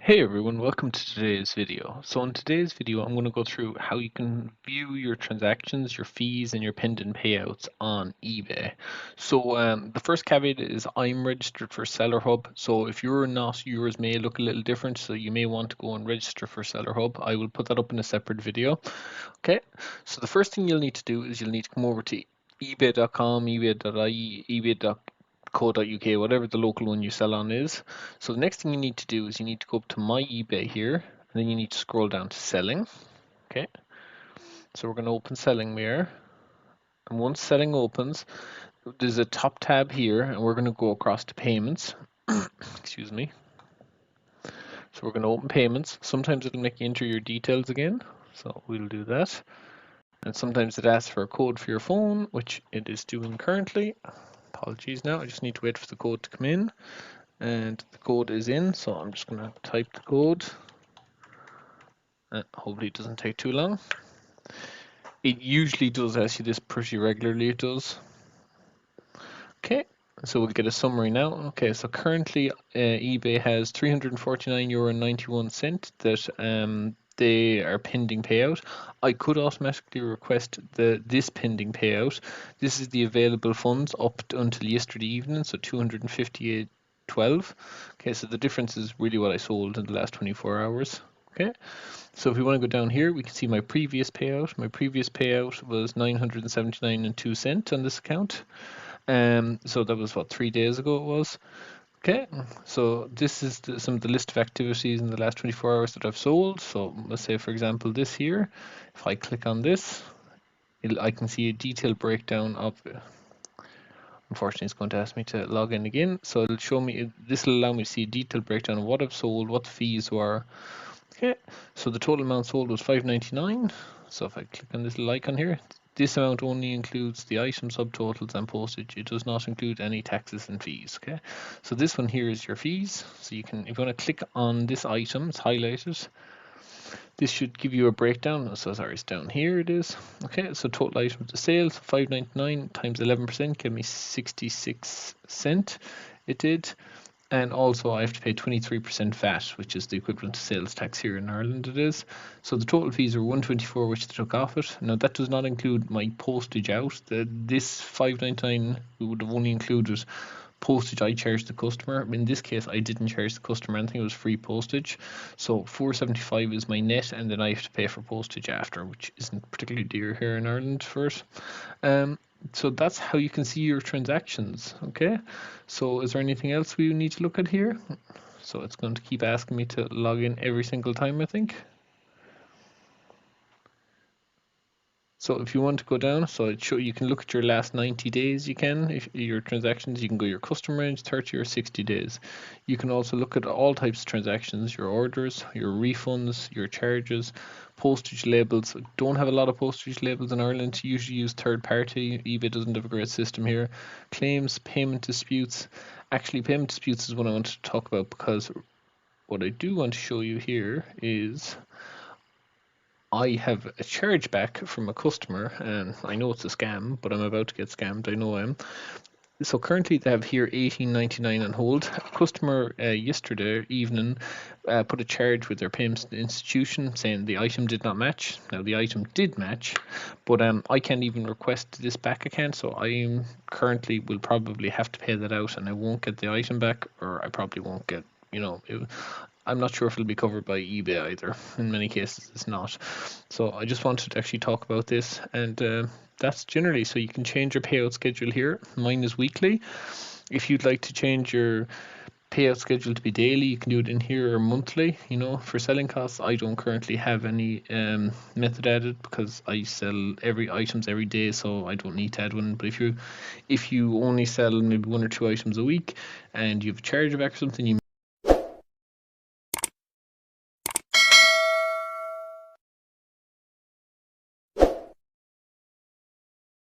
Hey everyone, welcome to today's video. So in today's video, I'm going to go through how you can view your transactions, your fees, and your pending payouts on eBay. So the first caveat is I'm registered for Seller Hub. So if you're not, yours may look a little different. So you may want to go and register for Seller Hub. I will put that up in a separate video. Okay, so the first thing you'll need to do is you'll need to come over to ebay.com, ebay.ie, ebay.co.uk, whatever the local one you sell on is. So the next thing you need to do is you need to go up to My eBay here, and then you need to scroll down to Selling. Okay, so we're going to open Selling there, and once Selling opens, there's a top tab here, and we're going to go across to Payments. Excuse me. So we're going to open Payments. Sometimes it'll make you enter your details again, so we'll do that. And sometimes it asks for a code for your phone, which it is doing currently. Apologies now, I just need to wait for the code to come in. And the code is in, so I'm just going to type the code. Hopefully it doesn't take too long. It usually does ask you this pretty regularly, it does. Okay, so we'll get a summary now. Okay, so currently eBay has €349.91 that they are pending payout. I could automatically request this pending payout. This is the available funds up until yesterday evening, so 258.12. Okay, so the difference is really what I sold in the last 24 hours. Okay, so if we want to go down here, we can see my previous payout. My previous payout was 979.02 on this account. So that was what, 3 days ago it was. Okay, so this is some of the list of activities in the last 24 hours that I've sold. So let's say, for example, this here. If I click on this, I can see a detailed breakdown of. Unfortunately, it's going to ask me to log in again. So it'll show me. This will allow me to see a detailed breakdown of what I've sold, what the fees were. Okay, so the total amount sold was $5.99. So if I click on this little icon here, this amount only includes the item subtotals and postage. It does not include any taxes and fees. Okay, so this one here is your fees. So you can, if you want to click on this item, it's highlighted. This should give you a breakdown. So sorry, it's down here. It is. Okay, so total items to sales, $5.99 times 11% give me 66 cent. It did. And also I have to pay 23% VAT, which is the equivalent to sales tax here in Ireland it is. So the total fees are 124, which they took off it. Now that does not include my postage out. This 599 would have only included postage I charged the customer. In this case, I didn't charge the customer anything, it was free postage. So 475 is my net, and then I have to pay for postage after, which isn't particularly dear here in Ireland for it. So that's how you can see your transactions. Okay, so is there anything else we need to look at here? So it's going to keep asking me to log in every single time, I think. So if you want to go down, so it show you can look at your last 90 days. You can, if your transactions, you can go your customer range, 30 or 60 days. You can also look at all types of transactions, your orders, your refunds, your charges, postage labels. Don't have a lot of postage labels in Ireland. You usually use third party. eBay doesn't have a great system here. Claims, payment disputes. Actually, payment disputes is what I want to talk about, because what I do want to show you here is I have a chargeback from a customer, and I know it's a scam, but I'm about to get scammed. I know I am. So currently they have here $18.99 on hold. A customer yesterday evening put a charge with their payment institution saying the item did not match. Now the item did match, but I can't even request this back again. So I currently will probably have to pay that out, and I won't get the item back, or I probably won't get. I'm not sure if it'll be covered by eBay either. In many cases, it's not. So I just wanted to actually talk about this, and that's generally so you can change your payout schedule here. Mine is weekly. If you'd like to change your payout schedule to be daily, you can do it in here, or monthly. For selling costs, I don't currently have any method added because I sell items every day, so I don't need to add one. But if you only sell maybe one or two items a week and you have a chargeback or something, you